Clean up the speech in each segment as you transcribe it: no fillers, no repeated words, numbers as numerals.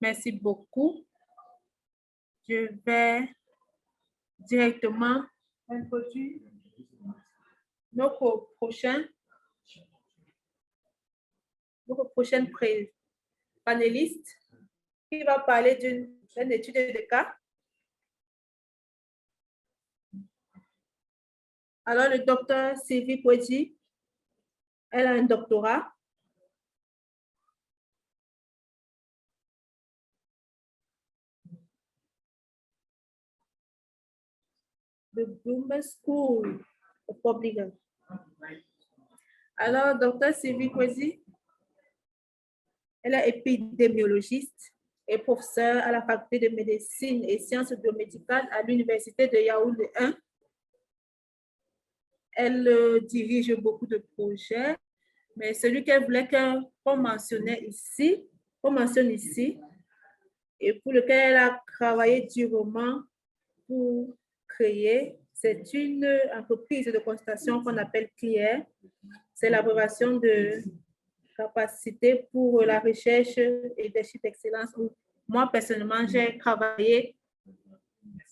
Merci beaucoup. Je vais directement introduire notre prochaine panéliste qui va parler d'une étude de cas. Alors, le docteur Sylvie Poitier, elle a un doctorat. The Bloomberg School of Public Health. Alors, docteur Sylvie Poitier, elle est épidémiologiste et professeure à la faculté de médecine et sciences biomédicales à l'université de Yaoundé 1. Elle dirige beaucoup de projets, mais celui qu'elle voulait qu'on mentionne ici, et pour lequel elle a travaillé durement pour créer, c'est une entreprise de consultation qu'on appelle CLIER. C'est l'approbation de capacité pour la recherche et leadership d'excellence. Moi, personnellement, j'ai travaillé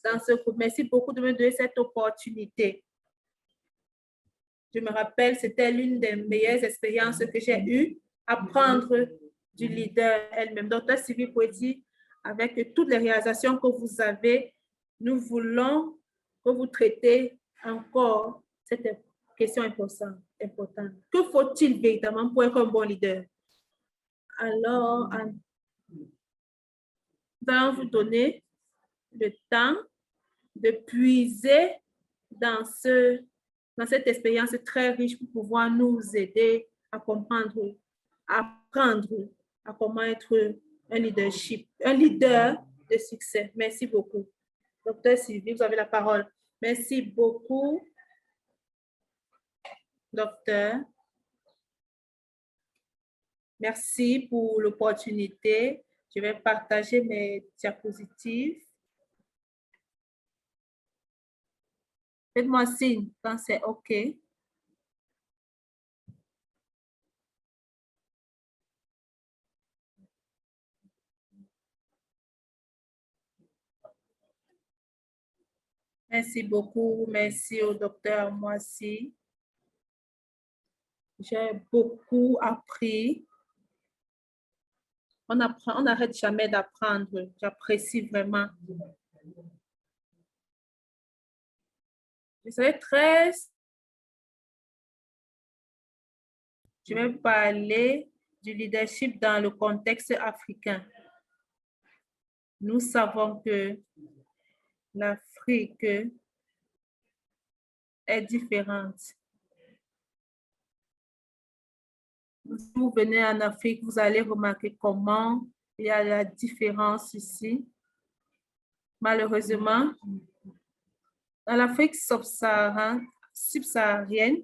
dans ce groupe. Merci beaucoup de me donner cette opportunité. Je me rappelle, c'était l'une des meilleures expériences que j'ai eues, apprendre du leader elle-même. Docteur Sylvie Poitier, avec toutes les réalisations que vous avez, nous voulons que vous traitez encore cette question importante. Que faut-il véritablement pour être un bon leader? Alors, nous allons vous donner le temps de puiser dans cette expérience très riche pour pouvoir nous aider à comprendre, à apprendre à comment être un leader de succès. Merci beaucoup. Docteur Sylvie, vous avez la parole. Merci beaucoup, docteur. Merci pour l'opportunité. Je vais partager mes diapositives. Faites-moi signe quand c'est OK. Merci beaucoup. Merci au docteur Moissy. J'ai beaucoup appris. On n'arrête jamais d'apprendre. J'apprécie vraiment. Je vais parler du leadership dans le contexte africain. Nous savons que l'Afrique est différente. Si vous venez en Afrique, vous allez remarquer comment il y a la différence ici. Malheureusement, dans l'Afrique subsaharienne,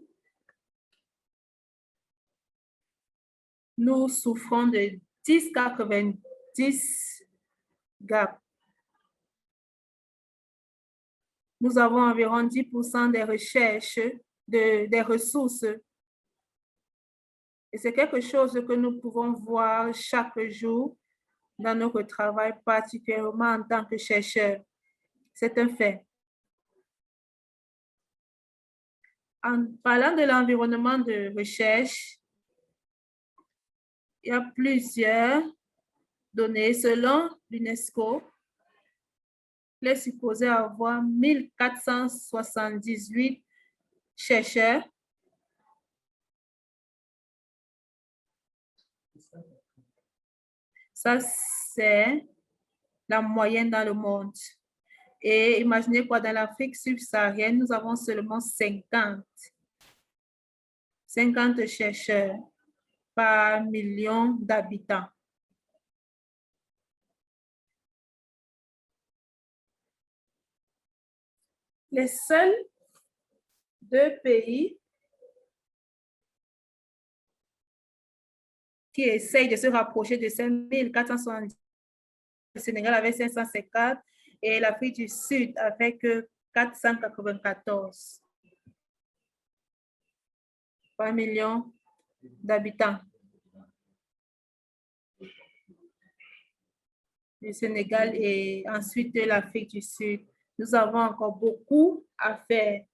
nous souffrons de 10-90 gap. Nous avons environ 10% des recherches, des ressources. Et c'est quelque chose que nous pouvons voir chaque jour dans notre travail, particulièrement en tant que chercheurs. C'est un fait. En parlant de l'environnement de recherche, il y a plusieurs données. Selon l'UNESCO, il est supposé avoir 1478 chercheurs. Ça, c'est la moyenne dans le monde. Et imaginez quoi, dans l'Afrique subsaharienne, nous avons seulement 50 chercheurs par million d'habitants. Les seuls 2 pays qui essayent de se rapprocher de ces 1470, le Sénégal avec 550 et l'Afrique du Sud avec 494 par million d'habitants. le Sénégal et ensuite l'Afrique du Sud. Nous avons encore beaucoup à faire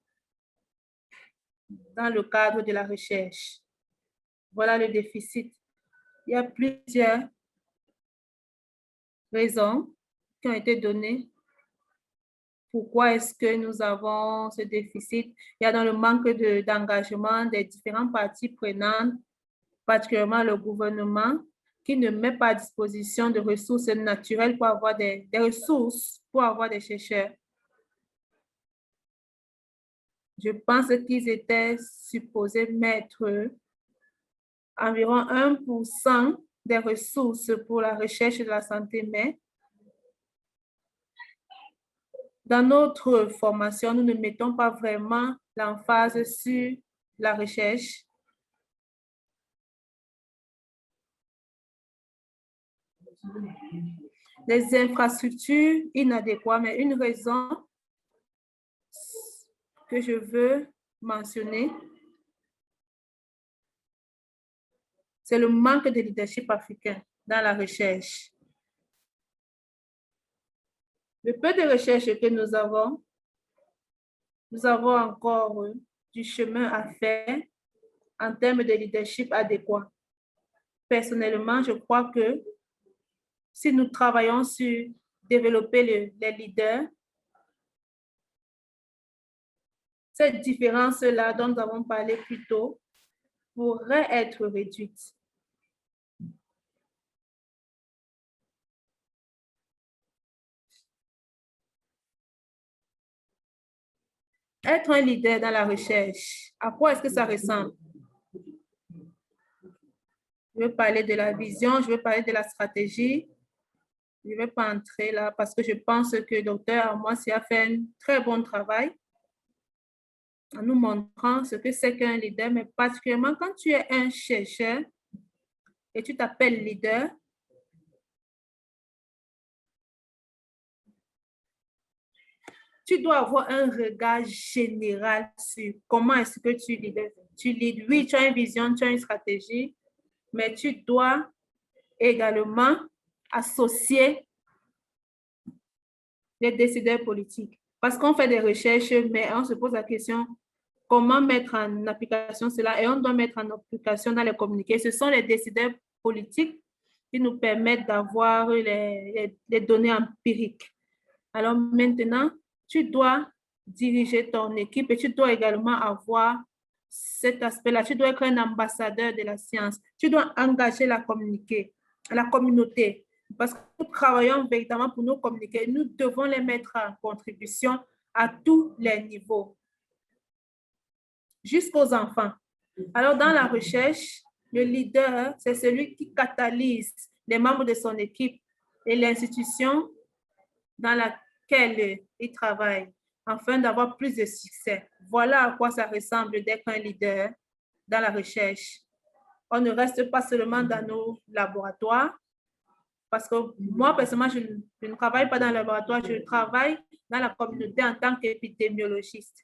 dans le cadre de la recherche. Voilà le déficit. Il y a plusieurs raisons qui ont été données. Pourquoi est-ce que nous avons ce déficit? Il y a dans le manque d'engagement des différentes parties prenantes, particulièrement le gouvernement, qui ne met pas à disposition de ressources naturelles pour avoir des ressources pour avoir des chercheurs. Je pense qu'ils étaient supposés mettre environ 1% des ressources pour la recherche de la santé, mais dans notre formation, nous ne mettons pas vraiment l'emphase sur la recherche. Les infrastructures inadéquates, mais une raison que je veux mentionner, c'est le manque de leadership africain dans la recherche. Le peu de recherche que nous avons encore du chemin à faire en termes de leadership adéquat. Personnellement, je crois que si nous travaillons sur développer les leaders, cette différence-là dont nous avons parlé plus tôt pourrait être réduite. Être un leader dans la recherche, à quoi est-ce que ça ressemble? Je veux parler de la vision, je veux parler de la stratégie. Je ne vais pas entrer là parce que je pense que le docteur Amoisi a fait un très bon travail en nous montrant ce que c'est qu'un leader, mais particulièrement quand tu es un chercheur et tu t'appelles leader, tu dois avoir un regard général sur comment est-ce que tu leads. Tu leads, oui, tu as une vision, tu as une stratégie, mais tu dois également associer les décideurs politiques. Parce qu'on fait des recherches, mais on se pose la question, comment mettre en application cela? Et on doit mettre en application dans les communiqués. Ce sont les décideurs politiques qui nous permettent d'avoir les données empiriques. Alors maintenant, tu dois diriger ton équipe et tu dois également avoir cet aspect-là. Tu dois être un ambassadeur de la science. Tu dois engager la communauté. Parce que nous travaillons véritablement pour nous communiquer. Nous devons les mettre en contribution à tous les niveaux, jusqu'aux enfants. Alors, dans la recherche, le leader, c'est celui qui catalyse les membres de son équipe et l'institution dans laquelle il travaille, afin d'avoir plus de succès. Voilà à quoi ça ressemble d'être un leader dans la recherche. On ne reste pas seulement dans nos laboratoires, parce que moi, personnellement, je ne travaille pas dans le laboratoire, je travaille dans la communauté en tant qu'épidémiologiste.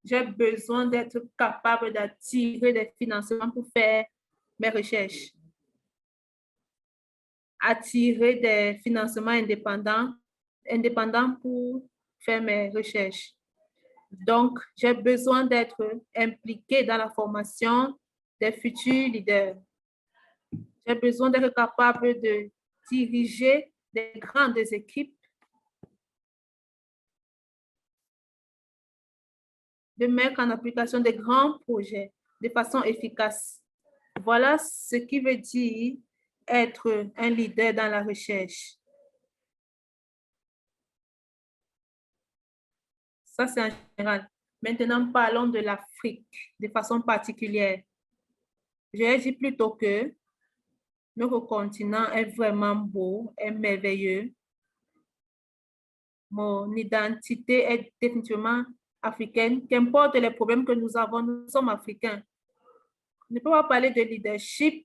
J'ai besoin d'être capable d'attirer des financements pour faire mes recherches. Attirer des financements indépendants pour faire mes recherches. Donc, j'ai besoin d'être impliqué dans la formation des futurs leaders. J'ai besoin d'être capable de diriger des grandes équipes, de mettre en application des grands projets de façon efficace. Voilà ce qui veut dire être un leader dans la recherche. Ça, c'est en général. Maintenant, parlons de l'Afrique de façon particulière. J'ai dit plutôt que notre continent est vraiment beau, est merveilleux. Mon identité est définitivement africaine. Qu'importe les problèmes que nous avons, nous sommes africains. On ne peut pas parler de leadership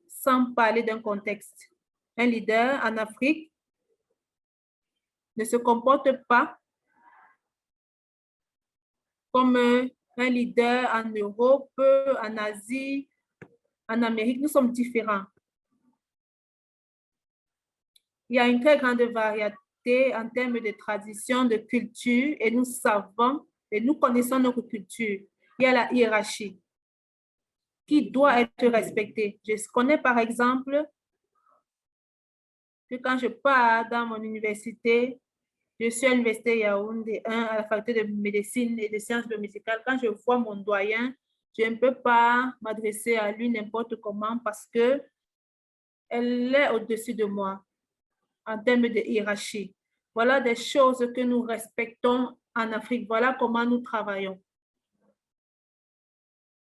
sans parler d'un contexte. Un leader en Afrique ne se comporte pas comme un leader en Europe, en Asie en Amérique, nous sommes différents. Il y a une très grande variété en termes de tradition, de culture, et nous savons et nous connaissons notre culture. Il y a la hiérarchie qui doit être respectée. Je connais par exemple que quand je pars dans mon université, je suis à l'université Yaoundé 1 à la faculté de médecine et de sciences biomédicales. Quand je vois mon doyen, je ne peux pas m'adresser à lui n'importe comment parce que elle est au-dessus de moi en termes de hiérarchie. Voilà des choses que nous respectons en Afrique. Voilà comment nous travaillons.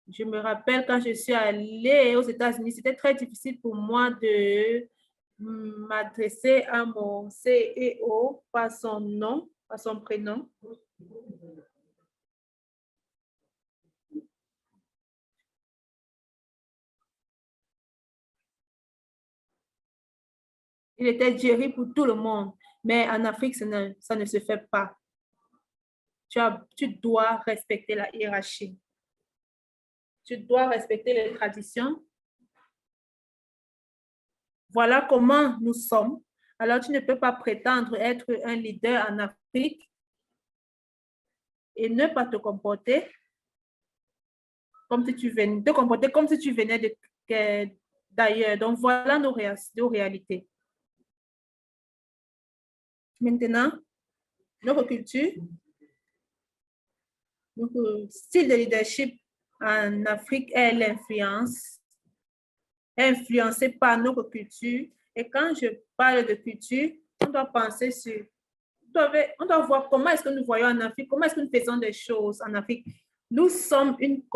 Je me rappelle quand je suis allée aux États-Unis, c'était très difficile pour moi de m'adresser à mon CEO par son nom, par son prénom. Il était Jerry pour tout le monde, mais en Afrique, ça ne se fait pas. Tu dois respecter la hiérarchie. Tu dois respecter les traditions. Voilà comment nous sommes. Alors, tu ne peux pas prétendre être un leader en Afrique et ne pas te comporter comme si tu venais, te comporter comme si tu venais d'ailleurs. Donc, voilà nos réalités. Maintenant, notre culture, notre style de leadership en Afrique est l'influence, influencé par notre culture. Et quand je parle de culture, on doit penser sur, on doit voir comment est-ce que nous voyons en Afrique, comment est-ce que nous faisons des choses en Afrique. Nous sommes une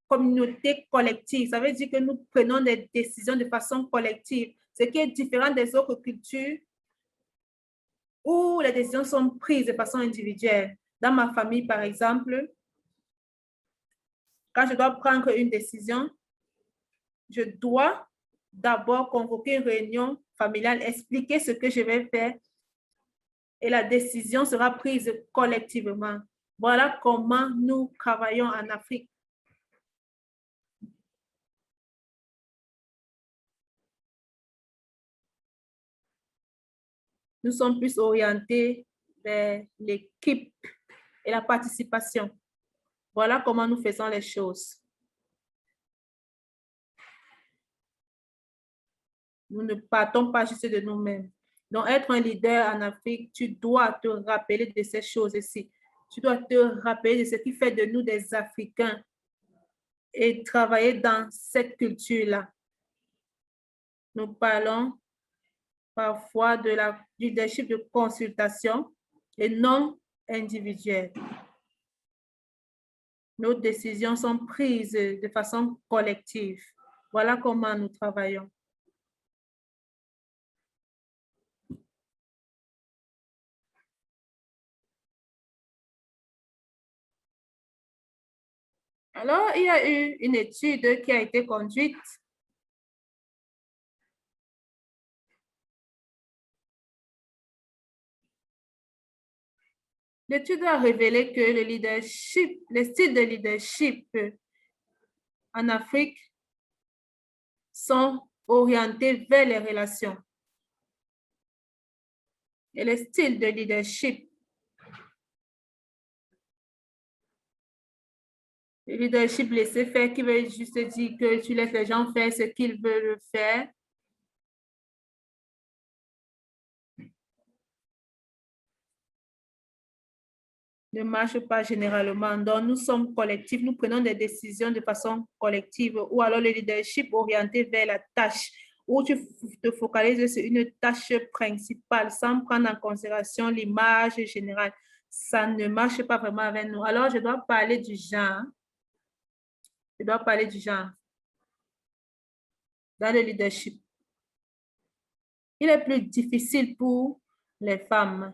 communauté collective. Ça veut dire que nous prenons des décisions de façon collective, ce qui est différent des autres cultures où les décisions sont prises de façon individuelle. Dans ma famille, par exemple, quand je dois prendre une décision, je dois d'abord convoquer une réunion familiale, expliquer ce que je vais faire et la décision sera prise collectivement. Voilà comment nous travaillons en Afrique. Nous sommes plus orientés vers l'équipe et la participation. Voilà comment nous faisons les choses. Nous ne partons pas juste de nous-mêmes. Donc, être un leader en Afrique, tu dois te rappeler de ces choses-ci. Tu dois te rappeler de ce qui fait de nous des Africains et travailler dans cette culture-là. Nous parlons parfois de la leadership de consultation et non individuelle. Nos décisions sont prises de façon collective. Voilà comment nous travaillons. Alors, il y a eu une étude qui a été conduite. L'étude a révélé que le style de leadership en Afrique sont orientés vers les relations. Et le style de leadership, le leadership laisser faire, qui veut juste dire que tu laisses les gens faire ce qu'ils veulent faire. Ne marche pas généralement. Donc, nous sommes collectifs, nous prenons des décisions de façon collective ou alors le leadership orienté vers la tâche où tu te focalises sur une tâche principale sans prendre en considération l'image générale. Ça ne marche pas vraiment avec nous. Alors, je dois parler du genre. Je dois parler du genre dans le leadership. Il est plus difficile pour les femmes.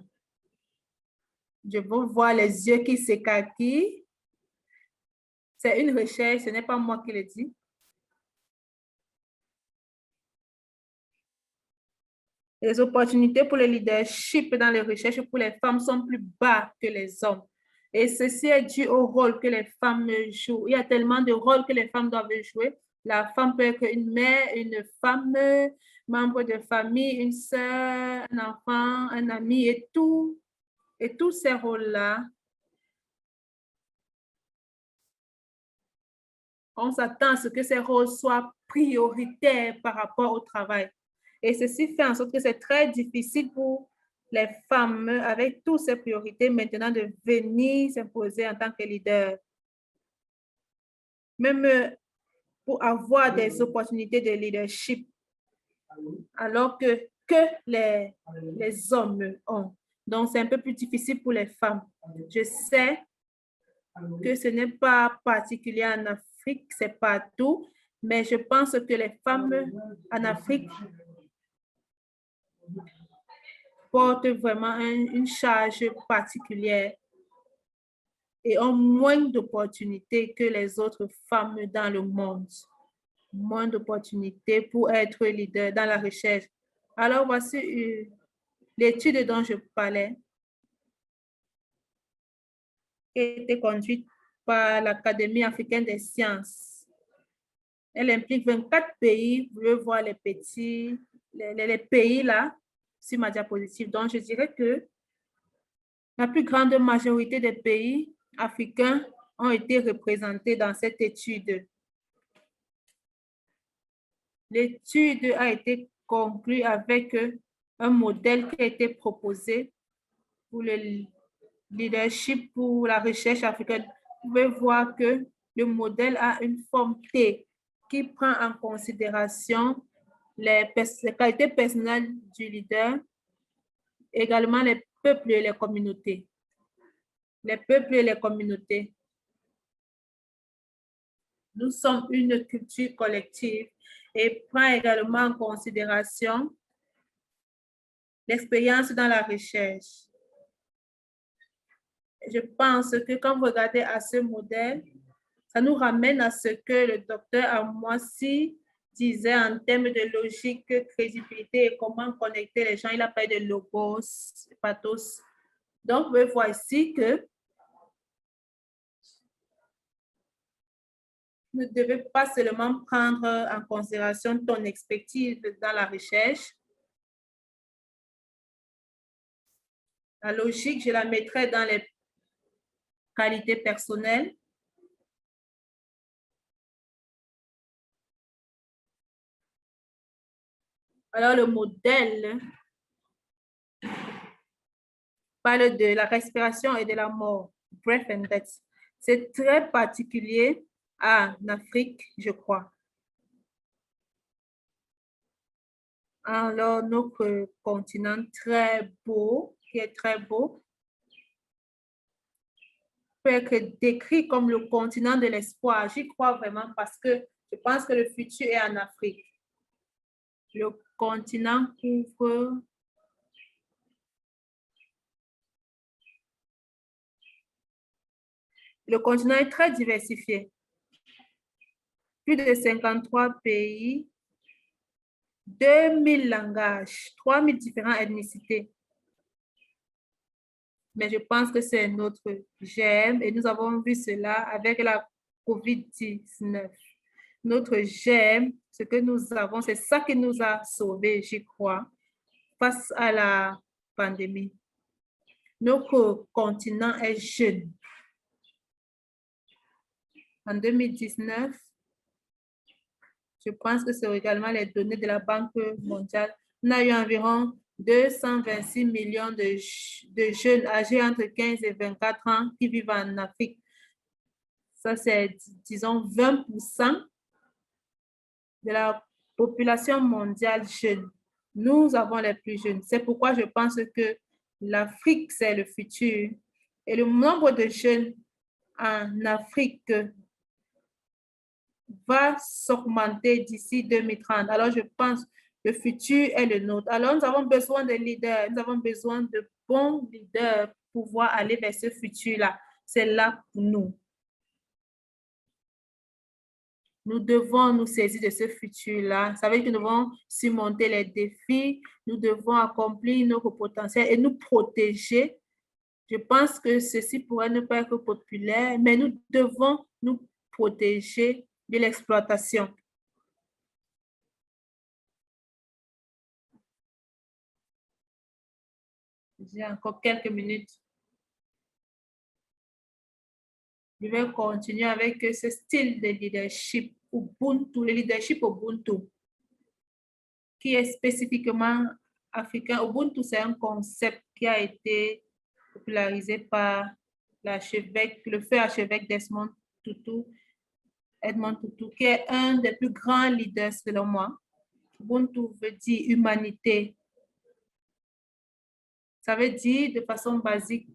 Je veux voir les yeux qui s'écarquillent. C'est une recherche, ce n'est pas moi qui le dis. Les opportunités pour le leadership dans les recherches pour les femmes sont plus bas que les hommes. Et ceci est dû au rôle que les femmes jouent. Il y a tellement de rôles que les femmes doivent jouer. La femme peut être une mère, une femme, membre de famille, une sœur, un enfant, un ami et tous ces rôles-là, on s'attend à ce que ces rôles soient prioritaires par rapport au travail. Et ceci fait en sorte que c'est très difficile pour les femmes avec toutes ces priorités maintenant de venir s'imposer en tant que leader. Même pour avoir des opportunités de leadership, alors que les hommes ont. Donc, c'est un peu plus difficile pour les femmes. Je sais que ce n'est pas particulier en Afrique, c'est partout, mais je pense que les femmes en Afrique portent vraiment une charge particulière et ont moins d'opportunités que les autres femmes dans le monde. Moins d'opportunités pour être leader dans la recherche. Alors, voici l'étude dont je parlais, qui a été conduite par l'Académie africaine des sciences. Elle implique 24 pays. Vous pouvez voir les petits, les pays là, sur ma diapositive. Donc, je dirais que la plus grande majorité des pays africains ont été représentés dans cette étude. L'étude a été conclue avec un modèle qui a été proposé pour le leadership, pour la recherche africaine. Vous pouvez voir que le modèle a une forme T qui prend en considération les qualités personnelles du leader, également les peuples et les communautés. Les peuples et les communautés. Nous sommes une culture collective et prend également en considération l'expérience dans la recherche. Je pense que quand vous regardez à ce modèle, ça nous ramène à ce que le docteur Amoisi disait en termes de logique, crédibilité et comment connecter les gens. Il a parlé de logos, pathos. Donc, vous pouvez voir ici que vous ne devez pas seulement prendre en considération ton expertise dans la recherche. La logique, je la mettrai dans les qualités personnelles. Alors, le modèle parle de la respiration et de la mort, breath and death. C'est très particulier en Afrique, je crois. Alors, notre continent très beau, qui est très beau, peut être décrit comme le continent de l'espoir. J'y crois vraiment parce que je pense que le futur est en Afrique. Le continent couvre le continent est très diversifié. Plus de 53 pays, 2000 langages, 3000 différentes ethnicités. Mais je pense que c'est notre gemme et nous avons vu cela avec la COVID-19. Notre gemme, ce que nous avons, c'est ça qui nous a sauvés, je crois, face à la pandémie. Notre continent est jeune. En 2019, je pense que c'est également les données de la Banque mondiale. On a eu environ 226 millions de jeunes âgés entre 15 et 24 ans qui vivent en Afrique. Ça, c'est, disons, 20% de la population mondiale jeune. Nous avons les plus jeunes. C'est pourquoi je pense que l'Afrique, c'est le futur. Et le nombre de jeunes en Afrique va s'augmenter d'ici 2030. Alors, je pense que le futur est le nôtre. Alors, nous avons besoin de leaders. Nous avons besoin de bons leaders pour pouvoir aller vers ce futur-là. C'est là pour nous. Nous devons nous saisir de ce futur-là. Ça veut dire que nous devons surmonter les défis. Nous devons accomplir notre potentiel et nous protéger. Je pense que ceci pourrait ne pas être populaire, mais nous devons nous protéger de l'exploitation. J'ai encore quelques minutes. Je vais continuer avec ce style de leadership Ubuntu, le leadership Ubuntu, qui est spécifiquement africain. Ubuntu, c'est un concept qui a été popularisé par l'archevêque, le feu archevêque Desmond Tutu, Edmond Tutu, qui est un des plus grands leaders selon moi. Ubuntu veut dire humanité. Ça veut dire de façon basique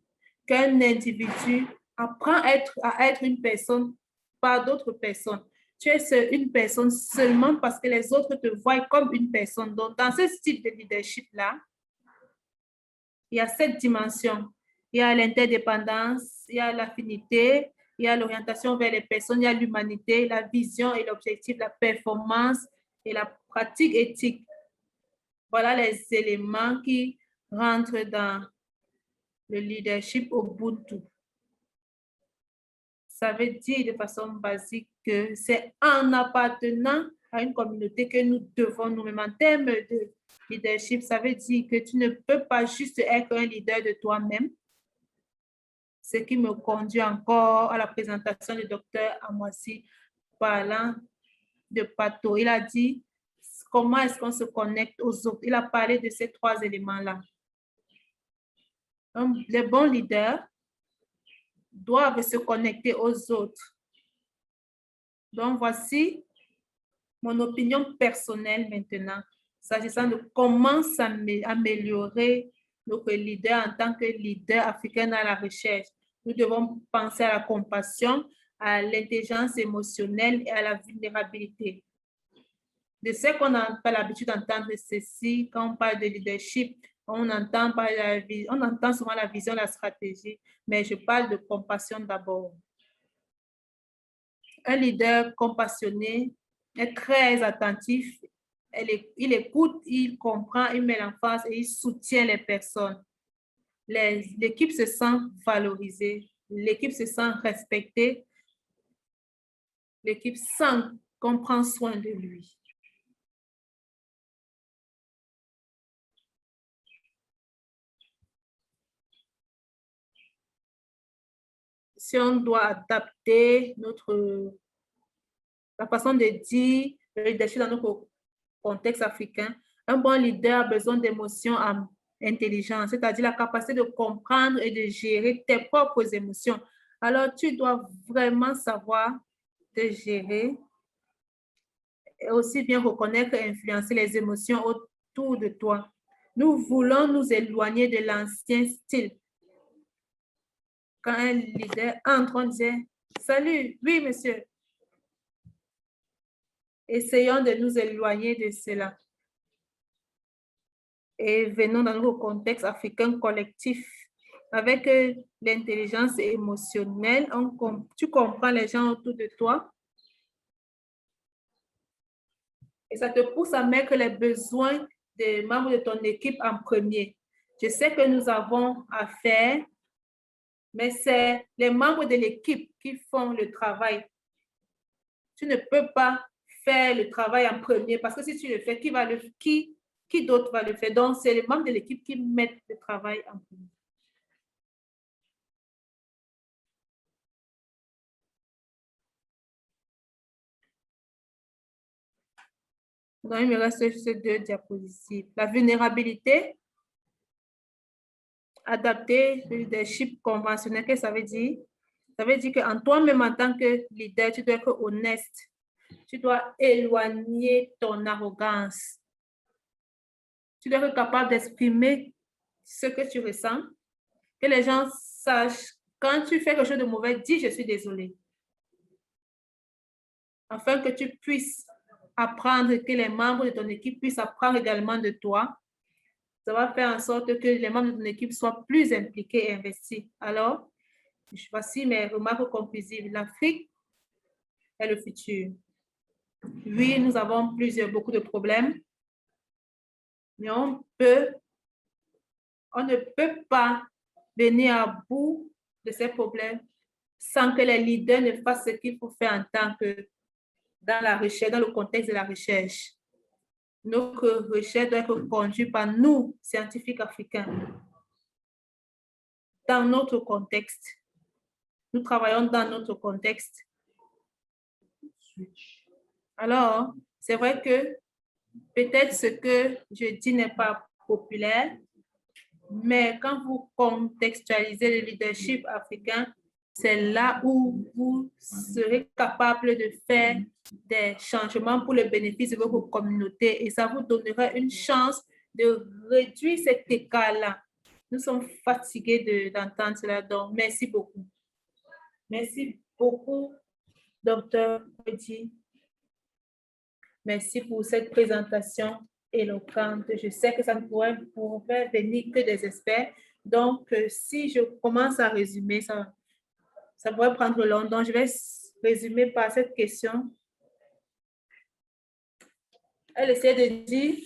qu'un individu apprend à être une personne par d'autres personnes. Tu es une personne seulement parce que les autres te voient comme une personne. Donc, dans ce style de leadership-là, il y a cette dimension. Il y a l'interdépendance, il y a l'affinité, il y a l'orientation vers les personnes, il y a l'humanité, la vision et l'objectif, la performance et la pratique éthique. Voilà les éléments qui rentrent dans le leadership Ubuntu. Ça veut dire de façon basique que c'est en appartenant à une communauté que nous devons nous-mêmes. En termes de leadership, ça veut dire que tu ne peux pas juste être un leader de toi-même. Ce qui me conduit encore à la présentation du docteur Amoissi parlant de Pato. Il a dit comment est-ce qu'on se connecte aux autres. Il a parlé de ces trois éléments-là. Les bons leaders doivent se connecter aux autres. Donc, voici mon opinion personnelle maintenant, s'agissant de comment améliorer notre leader en tant que leader africain dans la recherche. Nous devons penser à la compassion, à l'intelligence émotionnelle et à la vulnérabilité. De ce qu'on n'a pas l'habitude d'entendre ceci, quand on parle de leadership, on entend souvent la vision, la stratégie, mais je parle de compassion d'abord. Un leader compassionné est très attentif, il écoute, il comprend, il met l'emphase et il soutient les personnes. L'équipe se sent valorisée, l'équipe se sent respectée, l'équipe sent qu'on prend soin de lui. Si on doit adapter la façon de dire le leadership dans notre contexte africain, un bon leader a besoin d'émotions intelligentes, c'est-à-dire la capacité de comprendre et de gérer tes propres émotions. Alors, tu dois vraiment savoir te gérer et aussi bien reconnaître et influencer les émotions autour de toi. Nous voulons nous éloigner de l'ancien style. Quand un leader entre, on disait « Salut, oui, monsieur ». Essayons de nous éloigner de cela. Et venons dans notre contexte africain collectif. Avec l'intelligence émotionnelle, tu comprends les gens autour de toi. Et ça te pousse à mettre les besoins des membres de ton équipe en premier. Je sais que nous avons à faire, mais c'est les membres de l'équipe qui font le travail. Tu ne peux pas faire le travail en premier parce que si tu le fais, qui d'autre va le faire? Donc, c'est les membres de l'équipe qui mettent le travail en premier. Donc, il me reste juste 2 diapositives. La vulnérabilité, adapter le leadership conventionnel, qu'est-ce que ça veut dire? Ça veut dire qu'en toi-même, en tant que leader, tu dois être honnête. Tu dois éloigner ton arrogance. Tu dois être capable d'exprimer ce que tu ressens, que les gens sachent. Quand tu fais quelque chose de mauvais, dis « je suis désolé ». Afin que tu puisses apprendre, que les membres de ton équipe puissent apprendre également de toi. Ça va faire en sorte que les membres de ton équipe soient plus impliqués et investis. Alors, voici mes remarques conclusives. L'Afrique est le futur. Oui, nous avons beaucoup de problèmes, mais on ne peut pas venir à bout de ces problèmes sans que les leaders ne fassent ce qu'il faut faire en tant que dans la recherche, dans le contexte de la recherche. Notre recherche doit être conduite par nous, scientifiques africains. dans notre contexte. Nous travaillons dans notre contexte. Alors, c'est vrai que peut-être ce que je dis n'est pas populaire, mais quand vous contextualisez le leadership africain, c'est là où vous serez capable de faire des changements pour le bénéfice de votre communauté et ça vous donnera une chance de réduire cet écart-là. Nous sommes fatigués d'entendre cela, donc merci beaucoup. Merci beaucoup, Dr. Petit. Merci pour cette présentation éloquente. Je sais que ça ne pourrait venir que des experts. Donc, si je commence à résumer, ça pourrait prendre longtemps. Je vais résumer par cette question. Elle essaie de dire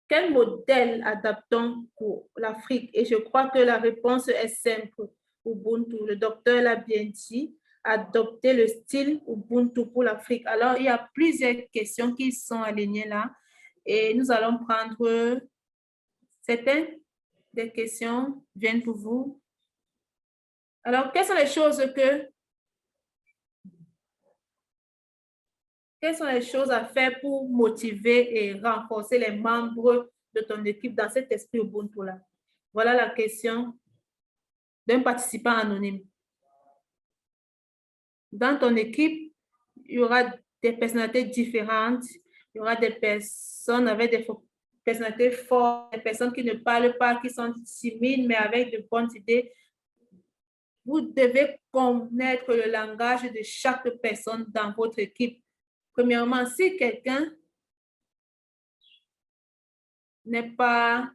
quel modèle adaptons pour l'Afrique? Et je crois que la réponse est simple. Ubuntu, le docteur l'a bien dit, adopter le style Ubuntu pour l'Afrique. Alors, il y a plusieurs questions qui sont alignées là. Et nous allons prendre certaines des questions viennent pour vous. Alors, quelles sont les choses à faire pour motiver et renforcer les membres de ton équipe dans cet esprit Ubuntu-là? Voilà la question d'un participant anonyme. Dans ton équipe, il y aura des personnalités différentes. Il y aura des personnes avec des personnalités fortes, des personnes qui ne parlent pas, qui sont timides, mais avec de bonnes idées. Vous devez connaître le langage de chaque personne dans votre équipe. Premièrement, si quelqu'un n'est pas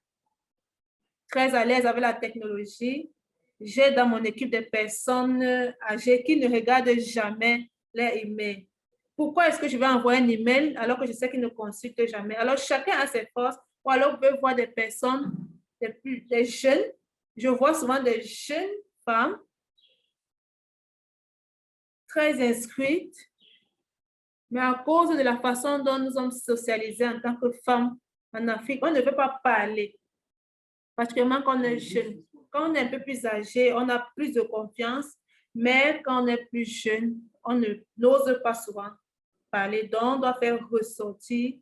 très à l'aise avec la technologie, j'ai dans mon équipe des personnes âgées qui ne regardent jamais les emails. Pourquoi est-ce que je vais envoyer un email alors que je sais qu'ils ne consultent jamais? Alors, chacun a ses forces. Ou alors, on peut voir des personnes, des jeunes. Je vois souvent des jeunes femmes très inscrites, mais à cause de la façon dont nous sommes socialisés en tant que femmes en Afrique, on ne veut pas parler, particulièrement quand on est jeune. Quand on est un peu plus âgé, on a plus de confiance, mais quand on est plus jeune, on n'ose pas souvent parler. Donc, on doit faire ressortir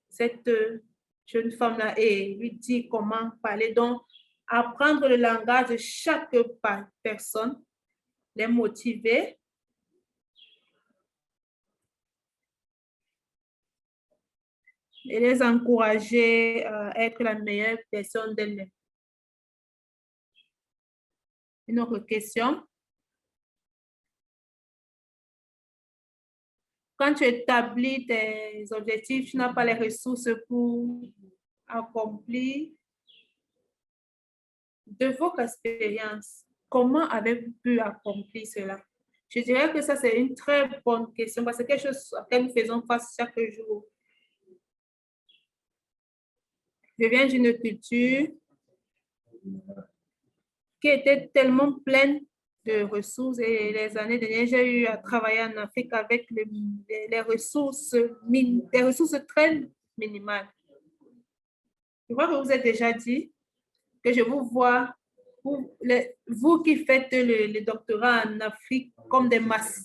cette jeune femme-là et lui dire comment parler. Donc, apprendre le langage de chaque personne, les motiver. Et les encourager à être la meilleure personne d'elle-même. Une autre question. Quand tu établis tes objectifs, tu n'as pas les ressources pour accomplir. De votre expérience, comment avez-vous pu accomplir cela? Je dirais que ça, c'est une très bonne question parce que c'est quelque chose à laquelle nous faisons face chaque jour. Je viens d'une culture qui était tellement pleine de ressources et les années dernières, j'ai eu à travailler en Afrique avec les ressources, des ressources très minimales. Je crois que vous avez déjà dit que je vous vois, vous qui faites le doctorat en Afrique comme des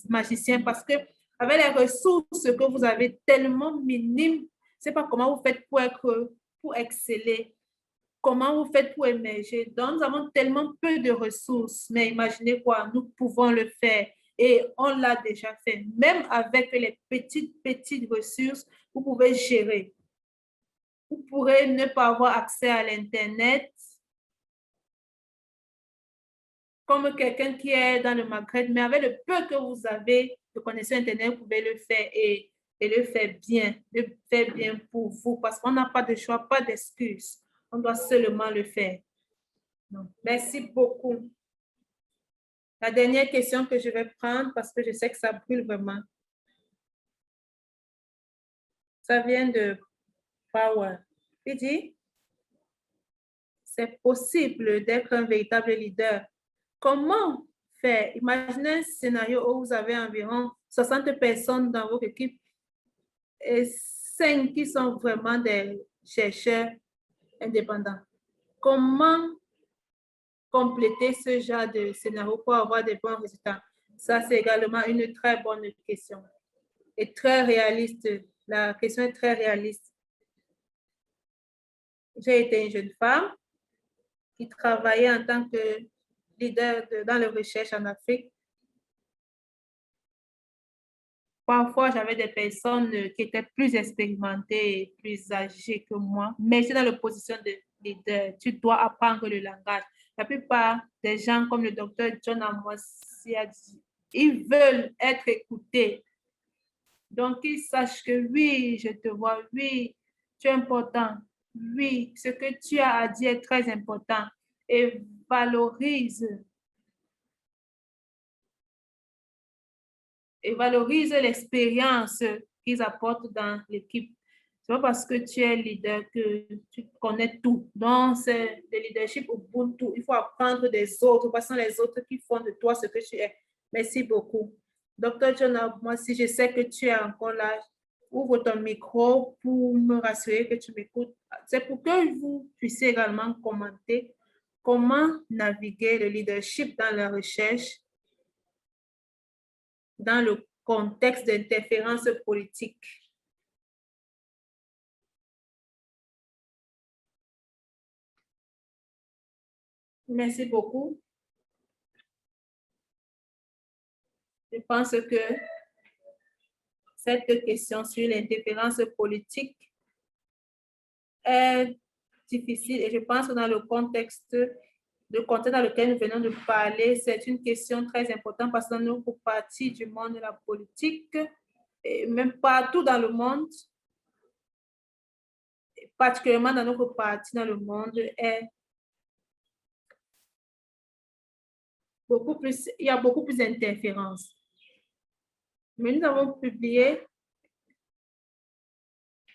magiciens parce que avec les ressources que vous avez tellement minimes, je ne sais pas comment vous faites pour exceller. Comment vous faites pour émerger? Donc, nous avons tellement peu de ressources, mais imaginez quoi, nous pouvons le faire et on l'a déjà fait. Même avec les petites ressources, vous pouvez gérer. Vous pourrez ne pas avoir accès à l'Internet. Comme quelqu'un qui est dans le Maghreb, mais avec le peu que vous avez de connexion Internet, vous pouvez le faire et le faire bien pour vous parce qu'on n'a pas de choix, pas d'excuses. On doit seulement le faire. Donc, merci beaucoup. La dernière question que je vais prendre parce que je sais que ça brûle vraiment. Ça vient de Power. Il dit, c'est possible d'être un véritable leader. Comment faire? Imaginez un scénario où vous avez environ 60 personnes dans votre équipe et 5 qui sont vraiment des chercheurs indépendants. Comment compléter ce genre de scénario pour avoir des bons résultats? Ça, c'est également une très bonne question et très réaliste. La question est très réaliste. J'ai été une jeune femme qui travaillait en tant que leader dans la recherche en Afrique. Parfois, j'avais des personnes qui étaient plus expérimentées et plus âgées que moi, mais c'est dans la position de leader. Tu dois apprendre le langage. La plupart des gens, comme le docteur John Amos a dit, ils veulent être écoutés. Donc, qu'ils sachent que oui, je te vois, oui, tu es important, oui, ce que tu as à dire est très important et valorise l'expérience qu'ils apportent dans l'équipe. C'est pas parce que tu es leader que tu connais tout. Donc, c'est le leadership Ubuntu. Il faut apprendre des autres, parce que ce sont les autres qui font de toi ce que tu es. Merci beaucoup. Docteur John, moi, si je sais que tu es encore là, ouvre ton micro pour me rassurer que tu m'écoutes. C'est pour que vous puissiez également commenter comment naviguer le leadership dans la recherche dans le contexte d'interférence politique. Merci beaucoup. Je pense que cette question sur l'interférence politique est difficile et je pense que dans le contexte dans lequel nous venons de parler, c'est une question très importante parce que dans notre partie du monde de la politique, et même partout dans le monde, particulièrement dans notre partie dans le monde, est beaucoup plus, il y a beaucoup plus d'interférences. Mais nous avons publié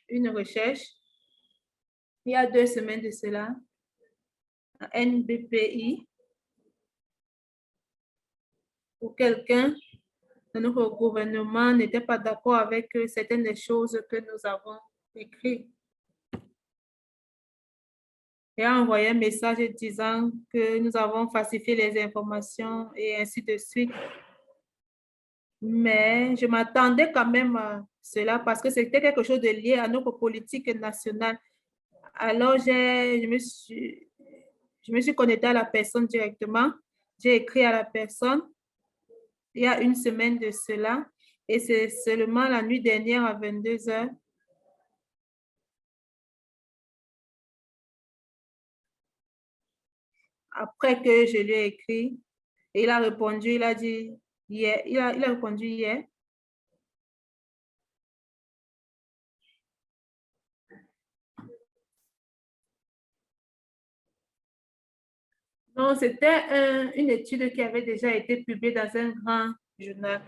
une recherche il y a 2 semaines de cela, à NBPI, où quelqu'un de notre gouvernement n'était pas d'accord avec certaines des choses que nous avons écrites. Et a envoyé un message disant que nous avons falsifié les informations et ainsi de suite. Mais je m'attendais quand même à cela parce que c'était quelque chose de lié à notre politique nationale. Alors, je me suis connectée à la personne directement. J'ai écrit à la personne il y a 1 semaine de cela et c'est seulement la nuit dernière à 22 heures après que je lui ai écrit. Et il a répondu, il a dit hier, il a répondu hier. Non, c'était une étude qui avait déjà été publiée dans un grand journal.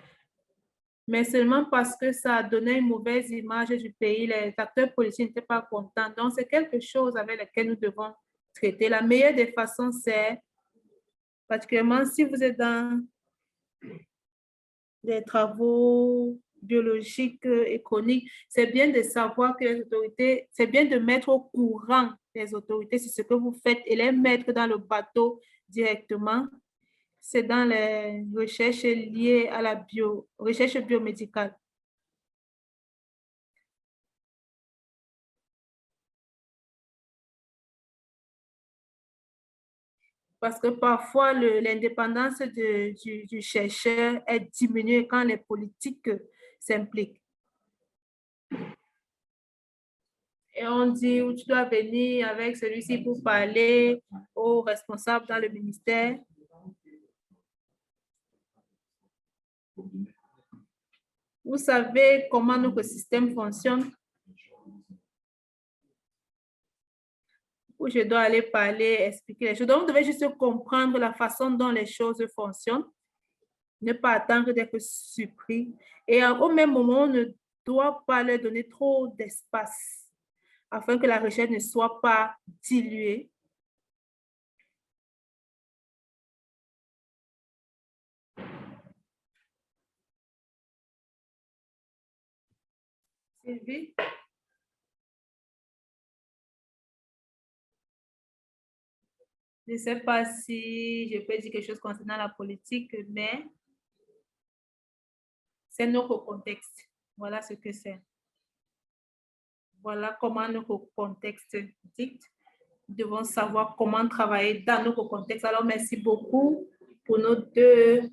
Mais seulement parce que ça a donné une mauvaise image du pays, les acteurs politiques n'étaient pas contents. Donc, c'est quelque chose avec lequel nous devons traiter. La meilleure des façons, c'est, particulièrement si vous êtes dans des travaux biologiques et chroniques, c'est bien de savoir que les autorités, c'est bien de mettre au courant les autorités sur ce que vous faites et les mettre dans le bateau directement. C'est dans les recherches liées à la recherche biomédicale. Parce que parfois, l'indépendance du chercheur est diminuée quand les politiques s'impliquent. Et on dit, où tu dois venir avec celui-ci pour parler aux responsables dans le ministère. Vous savez comment notre système fonctionne, où je dois aller parler, expliquer les choses. Donc, vous devez juste comprendre la façon dont les choses fonctionnent, ne pas attendre d'être surpris. Et au même moment, on ne doit pas leur donner trop d'espace afin que la recherche ne soit pas diluée. Sylvie? Je ne sais pas si je peux dire quelque chose concernant la politique, mais c'est notre contexte. Voilà ce que c'est. Voilà comment notre contexte dicte. Nous devons savoir comment travailler dans notre contexte. Alors, merci beaucoup pour nos deux